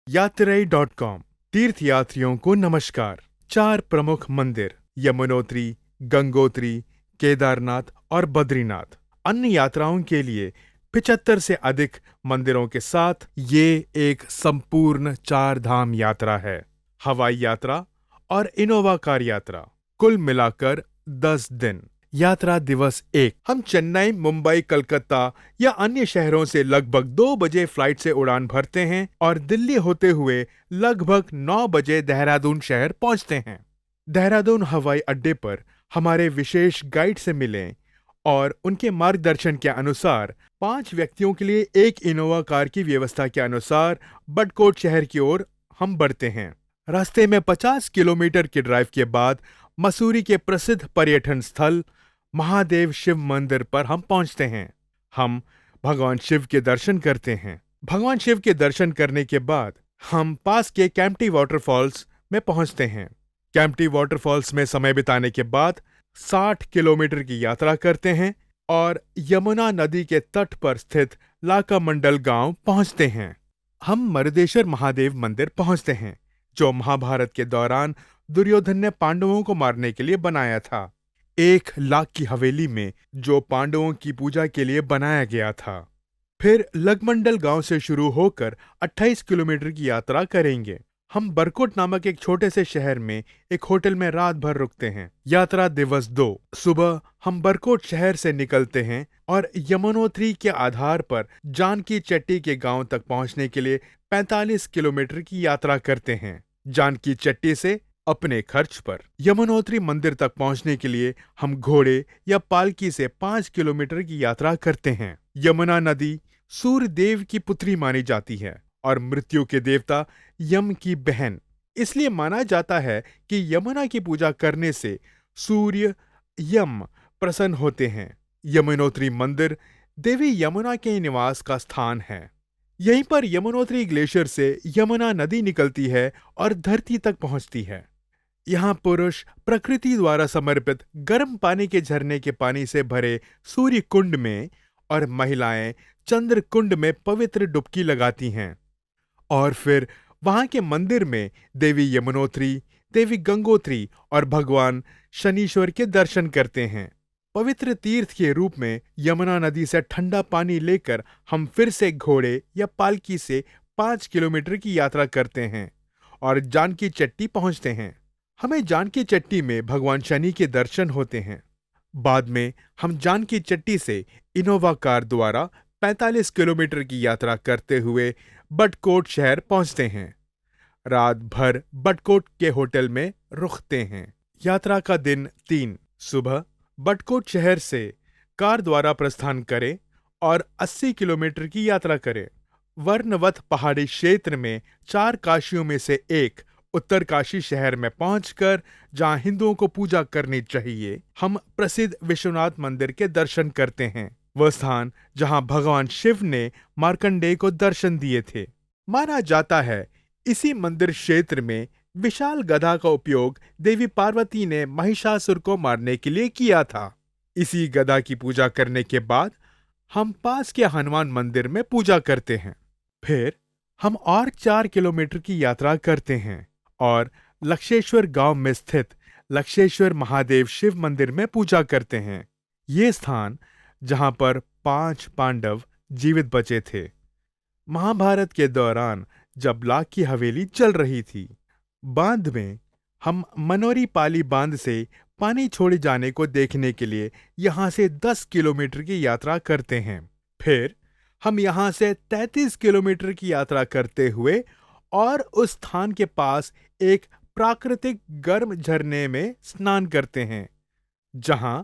यात्रेई.com तीर्थयात्रियों को नमस्कार। 4 प्रमुख मंदिर यमुनोत्री, गंगोत्री, केदारनाथ और बद्रीनाथ। अन्य यात्राओं के लिए 75 से अधिक मंदिरों के साथ ये एक संपूर्ण 4 धाम यात्रा है। हवाई यात्रा और इनोवा कार यात्रा, कुल मिलाकर 10 दिन। यात्रा दिवस 1, हम चेन्नई, मुंबई, कलकत्ता या अन्य शहरों से लगभग 2 बजे फ्लाइट से उड़ान भरते हैं और दिल्ली होते हुए लगभग 9 बजे देहरादून शहर पहुंचते हैं। देहरादून हवाई अड्डे पर हमारे विशेष गाइड से मिलें और उनके मार्गदर्शन के अनुसार 5 व्यक्तियों के लिए एक इनोवा कार की व्यवस्था के अनुसार बडकोट शहर की ओर हम बढ़ते हैं। रास्ते में 50 किलोमीटर की ड्राइव के बाद मसूरी के प्रसिद्ध पर्यटन स्थल महादेव शिव मंदिर पर हम पहुंचते हैं। हम भगवान शिव के दर्शन करते हैं। भगवान शिव के दर्शन करने के बाद हम पास के कैंपटी वाटरफॉल्स में पहुंचते हैं। कैंपटी वाटरफॉल्स में समय बिताने के बाद 60 किलोमीटर की यात्रा करते हैं और यमुना नदी के तट पर स्थित लाकामंडल गांव पहुंचते हैं। हम मरुदेश्वर महादेव मंदिर पहुंचते हैं, जो महाभारत के दौरान दुर्योधन ने पांडवों को मारने के लिए बनाया था। 1 लाख की हवेली में जो पांडवों की पूजा के लिए बनाया गया था। फिर लगमंडल गांव से शुरू होकर 28 किलोमीटर की यात्रा करेंगे। हम बरकोट नामक एक छोटे से शहर में एक होटल में रात भर रुकते हैं। यात्रा दिवस 2, सुबह हम बरकोट शहर से निकलते हैं और यमुनोत्री के आधार पर जानकी चट्टी के गांव तक पहुंचने के लिए 45 किलोमीटर की यात्रा करते हैं। जानकी चट्टी से अपने खर्च पर यमुनोत्री मंदिर तक पहुंचने के लिए हम घोड़े या पालकी से 5 किलोमीटर की यात्रा करते हैं। यमुना नदी सूर्य देव की पुत्री मानी जाती है और मृत्यु के देवता यम की बहन। इसलिए माना जाता है कि यमुना की पूजा करने से सूर्य यम प्रसन्न होते हैं। यमुनोत्री मंदिर देवी यमुना के निवास का स्थान है। यहीं पर यमुनोत्री ग्लेशियर से यमुना नदी निकलती है और धरती तक पहुंचती है। यहाँ पुरुष प्रकृति द्वारा समर्पित गर्म पानी के झरने के पानी से भरे सूर्य कुंड में और महिलाएं चंद्र कुंड में पवित्र डुबकी लगाती हैं और फिर वहां के मंदिर में देवी यमुनोत्री, देवी गंगोत्री और भगवान शनीश्वर के दर्शन करते हैं। पवित्र तीर्थ के रूप में यमुना नदी से ठंडा पानी लेकर हम फिर से घोड़े या पालकी से 5 किलोमीटर की यात्रा करते हैं और जानकी चट्टी पहुंचते हैं। हमें जानकी चट्टी में भगवान शनि के दर्शन होते हैं। बाद में हम जानकी चट्टी से इनोवा कार द्वारा 45 किलोमीटर की यात्रा करते हुए बडकोट शहर पहुंचते हैं। रात भर बडकोट के होटल में रुकते हैं। यात्रा का दिन 3, सुबह बडकोट शहर से कार द्वारा प्रस्थान करें और 80 किलोमीटर की यात्रा करें। वर्णवत पहाड़ी क्षेत्र में 4 काशियों में से एक उत्तर काशी शहर में पहुंचकर जहां हिंदुओं को पूजा करनी चाहिए, हम प्रसिद्ध विश्वनाथ मंदिर के दर्शन करते हैं। वह स्थान जहां भगवान शिव ने मार्कंडेय को दर्शन दिए थे। माना जाता है इसी मंदिर क्षेत्र में विशाल गदा का उपयोग देवी पार्वती ने महिषासुर को मारने के लिए किया था। इसी गदा की पूजा करने के बाद हम पास के हनुमान मंदिर में पूजा करते हैं। फिर हम और 4 किलोमीटर की यात्रा करते हैं और लक्षेश्वर गांव में स्थित लक्षेश्वर महादेव शिव मंदिर में पूजा करते हैं। ये स्थान जहां पर 5 पांडव जीवित बचे थे महाभारत के दौरान जब लाख की हवेली चल रही थी। बांध में हम मनोरी पाली बांध से पानी छोड़े जाने को देखने के लिए यहां से 10 किलोमीटर की यात्रा करते हैं। फिर हम यहां से 33 किलोमीटर की यात्रा करते हुए और उस स्थान के पास एक प्राकृतिक गर्म झरने में स्नान करते हैं, जहां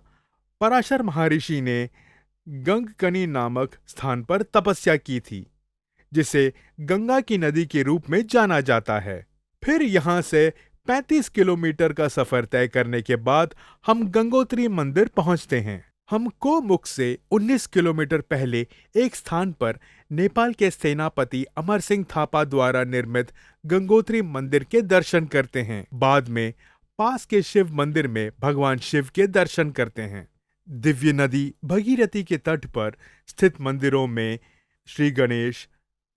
पराशर महर्षि ने गंगकनी नामक स्थान पर तपस्या की थी, जिसे गंगा की नदी के रूप में जाना जाता है। फिर यहां से 35 किलोमीटर का सफर तय करने के बाद हम गंगोत्री मंदिर पहुंचते हैं। हम कोमुख से 19 किलोमीटर पहले एक स्थान पर नेपाल के सेनापति अमर सिंह थापा द्वारा निर्मित गंगोत्री मंदिर के दर्शन करते हैं। बाद में पास के शिव मंदिर में भगवान शिव के दर्शन करते हैं। दिव्य नदी भगीरथी के तट पर स्थित मंदिरों में श्री गणेश,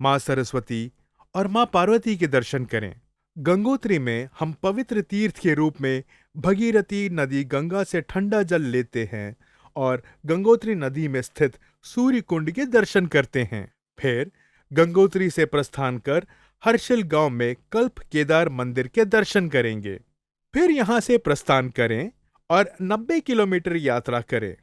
मां सरस्वती और मां पार्वती के दर्शन करें। गंगोत्री में हम पवित्र तीर्थ के रूप में भगीरथी नदी गंगा से ठंडा जल लेते हैं और गंगोत्री नदी में स्थित सूर्य कुंड के दर्शन करते हैं। फिर गंगोत्री से प्रस्थान कर हर्षिल गांव में कल्प केदार मंदिर के दर्शन करेंगे। फिर यहां से प्रस्थान करें और 90 किलोमीटर यात्रा करें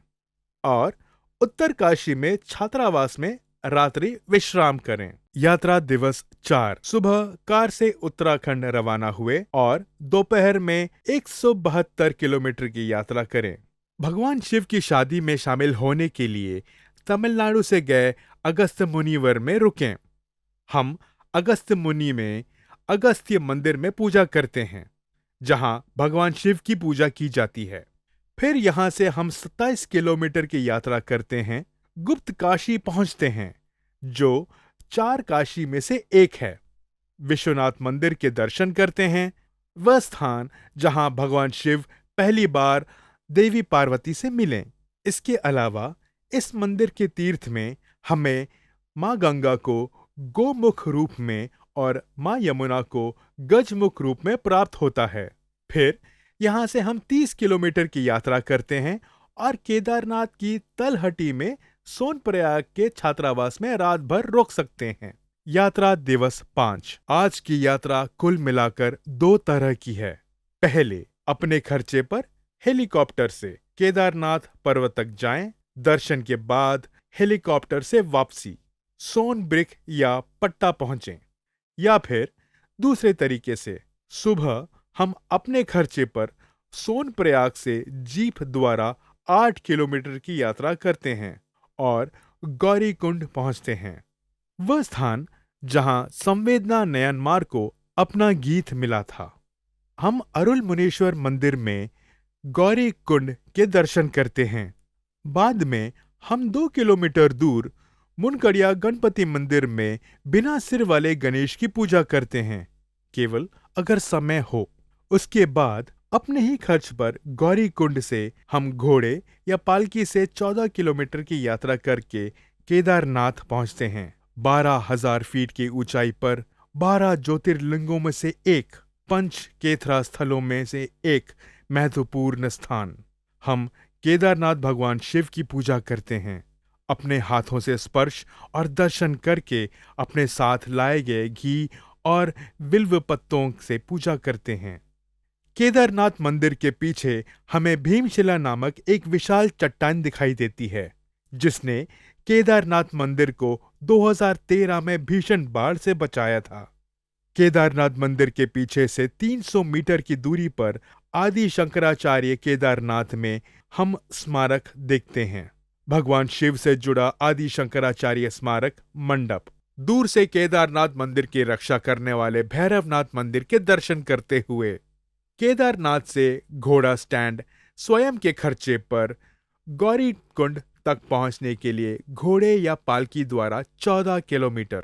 और उत्तरकाशी में छात्रावास में रात्रि विश्राम करें। यात्रा दिवस 4 सुबह कार से उत्तराखंड रवाना हुए और दोपहर में 172 किलोमीटर की यात्रा करें। भगवान शिव की शादी में शामिल होने के लिए तमिलनाडु से गए अगस्त्य मुनिवर में रुकें। हम अगस्त्य मुनि में अगस्त्य मंदिर में पूजा करते हैं, जहां भगवान शिव की पूजा की जाती है। फिर यहां से हम 27 किलोमीटर की यात्रा करते हैं, गुप्त काशी पहुंचते हैं, जो 4 काशी में से एक है। विश्वनाथ मंदिर के दर्शन करते हैं, वह स्थान जहां भगवान शिव पहली बार देवी पार्वती से मिले। इसके अलावा इस मंदिर के तीर्थ में हमें मां गंगा को गोमुख रूप में और मां यमुना को गजमुख रूप में प्राप्त होता है। फिर यहां से हम 30 किलोमीटर की यात्रा करते हैं और केदारनाथ की तलहटी में सोनप्रयाग के छात्रावास में रात भर रुक सकते हैं। यात्रा दिवस 5 आज की यात्रा कुल मिलाकर 2 तरह की है। पहले, अपने खर्चे पर हेलीकॉप्टर से केदारनाथ पर्वत तक जाएं, दर्शन के बाद हेलीकॉप्टर से वापसी सोनब्रिक या पट्टा पहुंचें। या फिर दूसरे तरीके से, सुबह हम अपने खर्चे पर सोनप्रयाग से जीप द्वारा 8 किलोमीटर की यात्रा करते हैं और गौरीकुंड पहुंचते हैं, वह स्थान जहां संवेदना नयनमार को अपना गीत मिला था। हम अरुल मुनीश्वर मंदिर में गौरीकुंड के दर्शन करते हैं। बाद में हम 2 किलोमीटर दूर मुनकड़िया गणपति मंदिर में बिना सिर वाले गणेश की पूजा करते हैं, केवल अगर समय हो। उसके बाद अपने ही खर्च पर गौरीकुंड से हम घोड़े या पालकी से 14 किलोमीटर की यात्रा करके केदारनाथ पहुंचते हैं। 12,000 फीट की ऊंचाई पर 12 ज्योतिर्लिंगों में से एक, पंच केथरा स्थलों में से एक महत्वपूर्ण स्थान। हम केदारनाथ भगवान शिव की पूजा करते हैं। अपने हाथों से स्पर्श और दर्शन करके अपने साथ लाए गए घी और बिल्व पत्तों से पूजा करते हैं। केदारनाथ मंदिर के पीछे हमें भीमशिला नामक एक विशाल चट्टान दिखाई देती है, जिसने केदारनाथ मंदिर को 2013 में भीषण बाढ़ से बचाया था। केदारनाथ मंदिर के पीछे से 300 मीटर की दूरी पर आदि शंकराचार्य केदारनाथ में हम स्मारक देखते हैं। भगवान शिव से जुड़ा आदि शंकराचार्य स्मारक मंडप। दूर से केदारनाथ मंदिर की रक्षा करने वाले भैरवनाथ मंदिर के दर्शन करते हुए केदारनाथ से घोड़ा स्टैंड स्वयं के खर्चे पर गौरीकुंड तक पहुंचने के लिए घोड़े या पालकी द्वारा 14 किलोमीटर,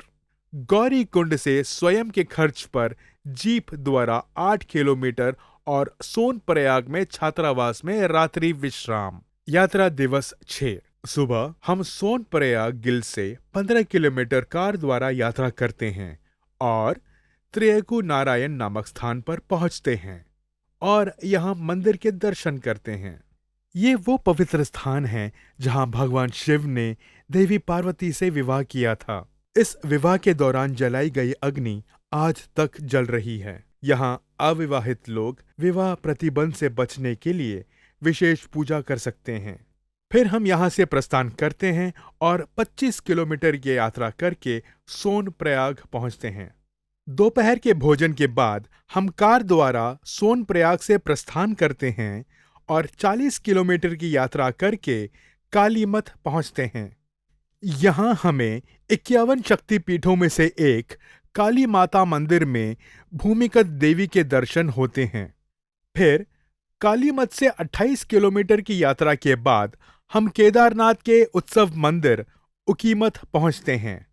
गौरीकुंड से स्वयं के खर्च पर जीप द्वारा 8 किलोमीटर और सोनप्रयाग में छात्रावास में रात्रि विश्राम। यात्रा दिवस 6 सुबह हम सोनप्रयाग गिल से 15 किलोमीटर कार द्वारा यात्रा करते हैं और त्रियकु नारायण नामक स्थान पर पहुंचते हैं और यहां मंदिर के दर्शन करते हैं। ये वो पवित्र स्थान है जहां भगवान शिव ने देवी पार्वती से विवाह किया था। इस विवाह के दौरान जलाई गई अग्नि आज तक जल रही है। यहाँ अविवाहित लोग विवाह प्रतिबंध से बचने के लिए विशेष पूजा कर सकते हैं। फिर हम यहाँ से प्रस्थान करते हैं और 25 किलोमीटर की यात्रा करके सोनप्रयाग पहुँचते हैं। दोपहर के भोजन के बाद हम कार द्वारा सोनप्रयाग से प्रस्थान करते हैं और 40 किलोमीटर की यात्रा करके कालीमठ पहुँचते हैं। यहाँ हमें 51 शक्तिपीठों में से एक काली माता मंदिर में भूमिगत देवी के दर्शन होते हैं। फिर कालीमठ से 28 किलोमीटर की यात्रा के बाद हम केदारनाथ के उत्सव मंदिर उकीमठ पहुंचते हैं।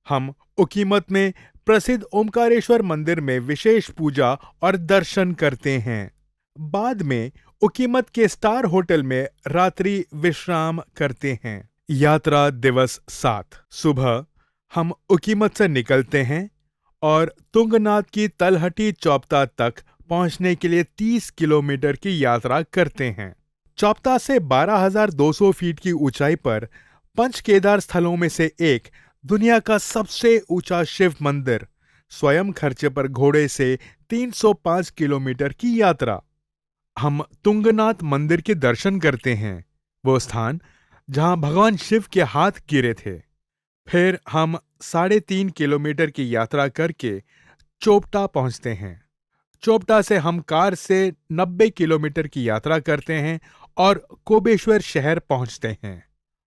हम उकीमठ में प्रसिद्ध ओमकारेश्वर मंदिर में विशेष पूजा और दर्शन करते हैं। बाद में उकीमठ के स्टार होटल में रात्रि विश्राम करते हैं। यात्रा दिवस 7 सुबह हम उकीमठ से निकलते हैं और तुंगनाथ की तलहटी चौपता तक पहुंचने के लिए 30 किलोमीटर की यात्रा करते हैं। चौपता से 12,200 फीट की ऊंचाई पर पंच केदार स्थलों में से एक, दुनिया का सबसे ऊंचा शिव मंदिर, स्वयं खर्चे पर घोड़े से 305 किलोमीटर की यात्रा। हम तुंगनाथ मंदिर के दर्शन करते हैं, वो स्थान जहां भगवान शिव के हाथ गिरे थे। फिर हम 3.5 किलोमीटर की यात्रा करके चोपटा पहुंचते हैं। चोपटा से हम कार से 90 किलोमीटर की यात्रा करते हैं और कोबेश्वर शहर पहुंचते हैं।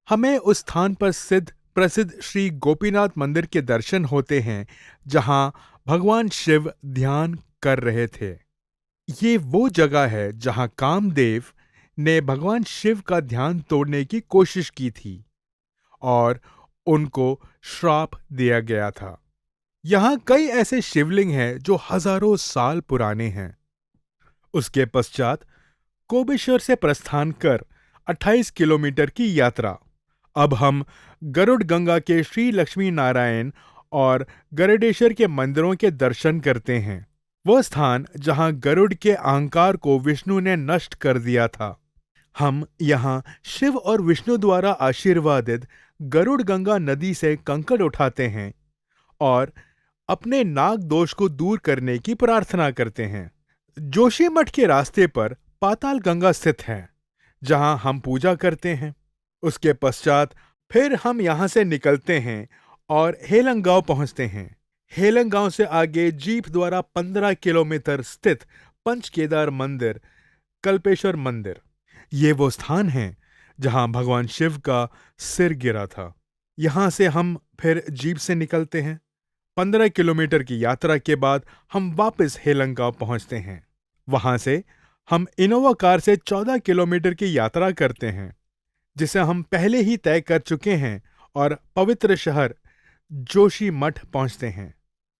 हमें उस स्थान पर स्थित प्रसिद्ध श्री गोपीनाथ मंदिर के दर्शन होते हैं, जहां भगवान शिव ध्यान कर रहे थे। ये वो जगह है जहां कामदेव ने भगवान शिव का ध्यान तोड़ने की कोशिश की थी और उनको श्राप दिया गया था। यहां कई ऐसे शिवलिंग हैं जो हजारों साल पुराने हैं। उसके पश्चात कोबेश्वर से प्रस्थान कर 28 किलोमीटर की यात्रा। अब हम गरुड़ गंगा के श्री लक्ष्मी नारायण और गरुडेश्वर के मंदिरों के दर्शन करते हैं, वह स्थान जहां गरुड़ के अहंकार को विष्णु ने नष्ट कर दिया था। हम यहां शिव और विष्णु द्वारा आशीर्वादित गरुड़ गंगा नदी से कंकड़ उठाते हैं और अपने नाग दोष को दूर करने की प्रार्थना करते हैं। जोशीमठ के रास्ते पर पाताल गंगा स्थित है, जहां हम पूजा करते हैं। उसके पश्चात फिर हम यहां से निकलते हैं और हेलंगांव पहुंचते हैं। हेलंगांव से आगे जीप द्वारा 15 किलोमीटर स्थित पंच केदार मंदिर, कल्पेश्वर मंदिर, ये वो स्थान है जहां भगवान शिव का सिर गिरा था। यहां से हम फिर जीप से निकलते हैं। 15 किलोमीटर की यात्रा के बाद हम वापस हेलंगांव पहुंचते हैं। वहां से हम इनोवा कार से 14 किलोमीटर की यात्रा करते हैं, जिसे हम पहले ही तय कर चुके हैं, और पवित्र शहर जोशीमठ पहुंचते हैं।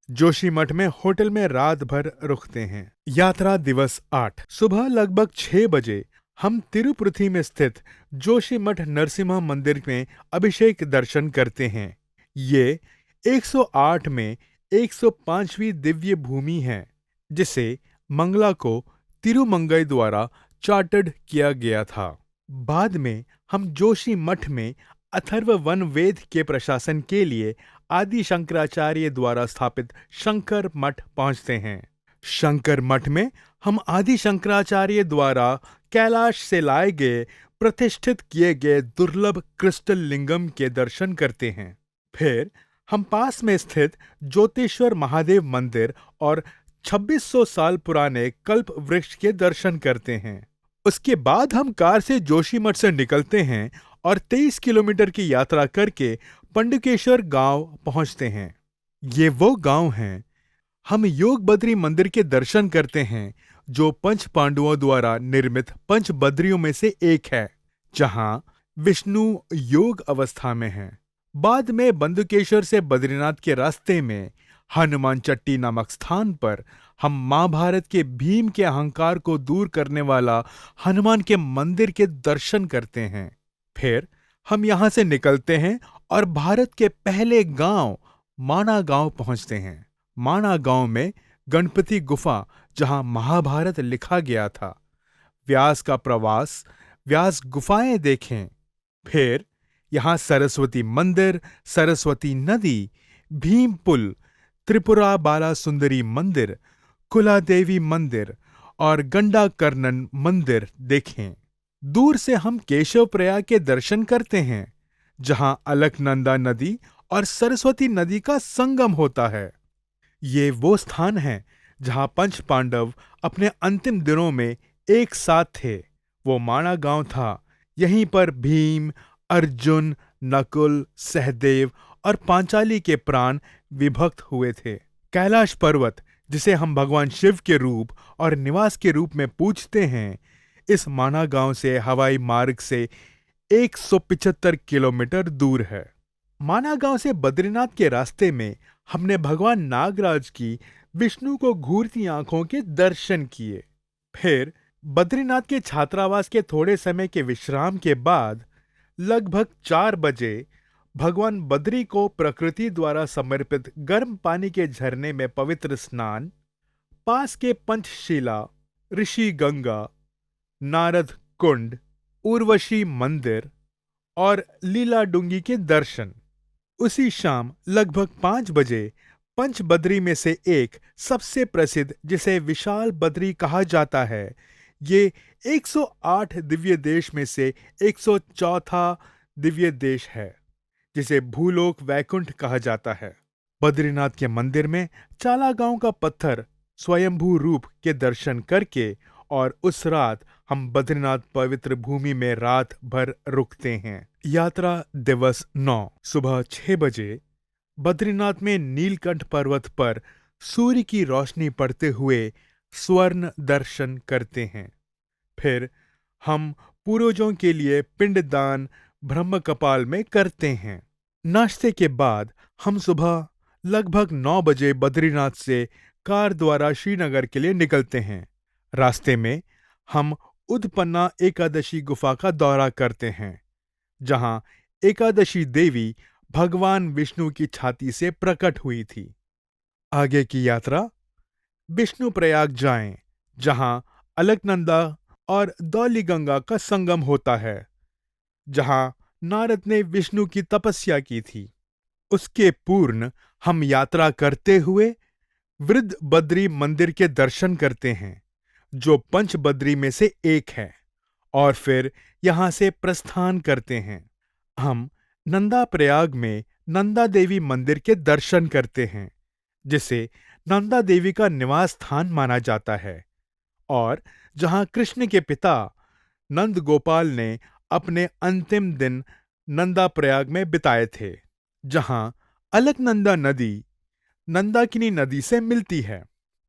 जोशीमठ में होटल में रात भर रुकते हैं। यात्रा दिवस 8 सुबह लगभग 6 बजे हम तिरुपति में स्थित जोशीमठ नरसिम्हा मंदिर में अभिषेक दर्शन करते हैं। ये 108 में 105वीं दिव्य भूमि है, जिसे मंगला को तिरुमंगई द्वारा चार्टर्ड किया गया था। बाद में हम जोशीमठ में अथर्ववन वेद के प्रशासन के लिए आदि शंकराचार्य द्वारा स्थापित शंकर मठ पहुंचते हैं। शंकर मठ में हम आदि शंकराचार्य द्वारा कैलाश से लाए गए प्रतिष्ठित किए गए दुर्लभ क्रिस्टल लिंगम के दर्शन करते हैं। फिर हम पास में स्थित ज्योतिश्वर महादेव मंदिर और 2600 साल पुराने कल्प वृक्ष के दर्शन करते हैं। उसके बाद हम कार से जोशीमठ से निकलते हैं और 23 किलोमीटर की यात्रा करके पंडुकेश्वर गांव पहुंचते हैं। ये वो गांव हैं। हम योग बद्री मंदिर के दर्शन करते हैं, जो पंच पांडवों द्वारा निर्मित पंच बद्रियों में से एक है, जहां विष्णु योग अवस्था में हैं। बाद में बंदुकेश्वर से बद्रीनाथ के रास्ते में हनुमान चट्टी नामक स्थान पर हम महाभारत के भीम के अहंकार को दूर करने वाला हनुमान के मंदिर के दर्शन करते हैं। फिर हम यहां से निकलते हैं और भारत के पहले गांव माना गांव पहुंचते हैं। माना गांव में गणपति गुफा, जहां महाभारत लिखा गया था, व्यास का प्रवास, व्यास गुफाएं देखें। फिर यहां सरस्वती मंदिर, सरस्वती नदी, भीम पुल, त्रिपुरा बाला सुंदरी मंदिर, कुलादेवी मंदिर और गंडा कर्णन मंदिर देखें। दूर से हम केशव प्रयाग के दर्शन करते हैं, जहां अलकनंदा नदी और सरस्वती नदी का संगम होता है। ये वो स्थान है जहां पंच पांडव अपने अंतिम दिनों में एक साथ थे। वो माना गांव था। यहीं पर भीम, अर्जुन, नकुल, सहदेव और पांचाली के प्राण विभक्त हुए थे। कैलाश पर्वत, जिसे हम भगवान शिव के रूप और निवास के रूप में पूजते हैं, इस माना गांव से हवाई मार्ग से 175 किलोमीटर दूर है। माना गांव से बद्रीनाथ के रास्ते में हमने भगवान नागराज की विष्णु को घूरती आंखों के दर्शन किए। फिर बद्रीनाथ के छात्रावास के थोड़े समय के विश्राम के बाद लगभग 4 बजे भगवान बद्री को प्रकृति द्वारा समर्पित गर्म पानी के झरने में पवित्र स्नान, पास के पंचशिला, ऋषि गंगा, नारद कुंड, उर्वशी मंदिर और लीला डुंगी के दर्शन। उसी शाम लगभग 5 बजे पंच बद्री में से एक सबसे प्रसिद्ध, जिसे विशाल बद्री कहा जाता है, ये 108 दिव्य देश में से 104वां दिव्य देश है, जिसे भूलोक वैकुंठ कहा जाता है। बद्रीनाथ के मंदिर में चाला गांव का पत्थर स्वयंभू रूप के दर्शन करके और उस रात हम बद्रीनाथ पवित्र भूमि में रात भर रुकते हैं। यात्रा दिवस 9 सुबह 6 बजे बद्रीनाथ में नीलकंठ पर्वत पर सूर्य की रोशनी पड़ते हुए स्वर्ण दर्शन करते हैं। फिर हम पूर्वजों के लिए पिंडदान ब्रह्म कपाल में करते हैं। नाश्ते के बाद हम सुबह लगभग 9 बजे बद्रीनाथ से कार द्वारा श्रीनगर के लिए निकलते हैं। रास्ते में हम उदपन्ना एकादशी गुफा का दौरा करते हैं, जहां एकादशी देवी भगवान विष्णु की छाती से प्रकट हुई थी। आगे की यात्रा विष्णु प्रयाग जाएं, जहां अलकनंदा और धौलीगंगा का संगम होता है, जहां नारद ने विष्णु की तपस्या की थी। उसके पूर्ण हम यात्रा करते हुए वृद्ध बद्री मंदिर के दर्शन करते हैं, जो पंच बद्री में से एक है, और फिर यहां से प्रस्थान करते हैं। हम नंदा प्रयाग में नंदा देवी मंदिर के दर्शन करते हैं, जिसे नंदा देवी का निवास स्थान माना जाता है और जहां कृष्ण के पिता नंद गोपाल ने अपने अंतिम दिन नंदा प्रयाग में बिताए थे, जहां अलकनंदा नदी नंदाकिनी नदी से मिलती है।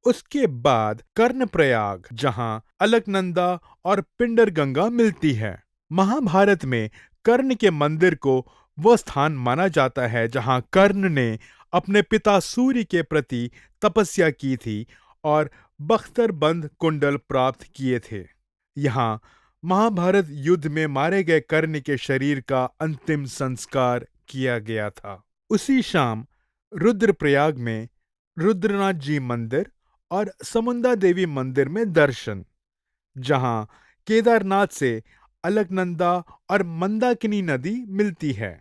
उसके बाद कर्णप्रयाग, जहां अलकनंदा और पिंडर गंगा मिलती है। महाभारत में कर्ण के मंदिर को वह स्थान माना जाता है जहां कर्ण ने अपने पिता सूर्य के प्रति तपस्या की थी और बख्तरबंद कुंडल प्राप्त किए थे। यहाँ महाभारत युद्ध में मारे गए कर्ण के शरीर का अंतिम संस्कार किया गया था। उसी शाम रुद्रप्रयाग में रुद्रनाथ जी मंदिर और समुंदा देवी मंदिर में दर्शन, जहां केदारनाथ से अलकनंदा और मंदाकिनी नदी मिलती है।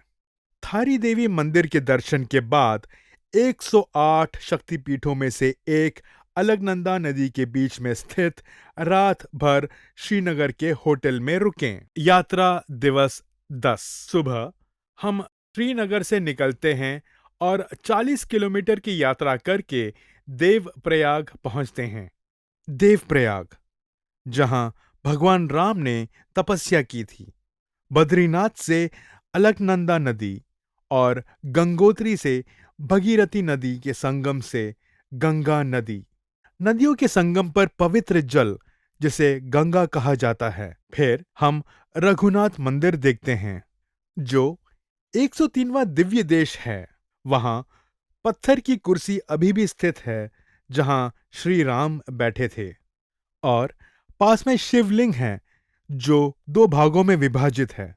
थारी देवी मंदिर के दर्शन के बाद 108 शक्तिपीठों में से एक अलकनंदा नदी के बीच में स्थित रात भर श्रीनगर के होटल में रुकें। यात्रा दिवस 10 सुबह हम श्रीनगर से निकलते हैं और 40 किलोमीटर की यात्रा करके देवप्रयाग पहुंचते हैं। देवप्रयाग, जहां भगवान राम ने तपस्या की थी। बद्रीनाथ से अलकनंदा नदी और गंगोत्री से भगीरथी नदी के संगम से गंगा नदी। नदियों के संगम पर पवित्र जल, जिसे गंगा कहा जाता है। फिर हम रघुनाथ मंदिर देखते हैं, जो 103वां दिव्य देश है। वहां पत्थर की कुर्सी अभी भी स्थित है, जहां श्री राम बैठे थे, और पास में शिवलिंग है, जो 2 भागों में विभाजित है।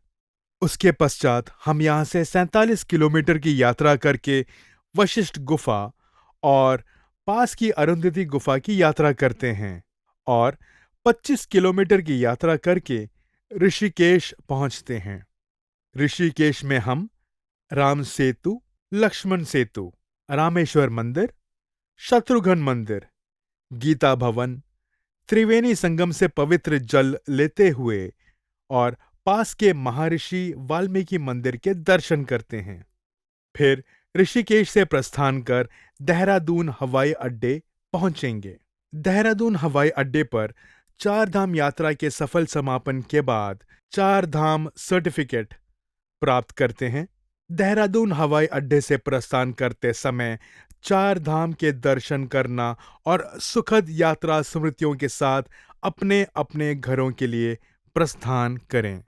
उसके पश्चात हम यहां से 47 किलोमीटर की यात्रा करके वशिष्ठ गुफा और पास की अरुंधति गुफा की यात्रा करते हैं, और 25 किलोमीटर की यात्रा करके ऋषिकेश पहुंचते हैं। ऋषिकेश में हम राम सेतु, लक्ष्मण सेतु, रामेश्वर मंदिर, शत्रुघ्न मंदिर, गीता भवन, त्रिवेणी संगम से पवित्र जल लेते हुए और पास के महर्षि वाल्मीकि मंदिर के दर्शन करते हैं। फिर ऋषिकेश से प्रस्थान कर देहरादून हवाई अड्डे पहुंचेंगे। देहरादून हवाई अड्डे पर 4 धाम यात्रा के सफल समापन के बाद 4 धाम सर्टिफिकेट प्राप्त करते हैं। देहरादून हवाई अड्डे से प्रस्थान करते समय 4 धाम के दर्शन करना और सुखद यात्रा स्मृतियों के साथ अपने अपने घरों के लिए प्रस्थान करें।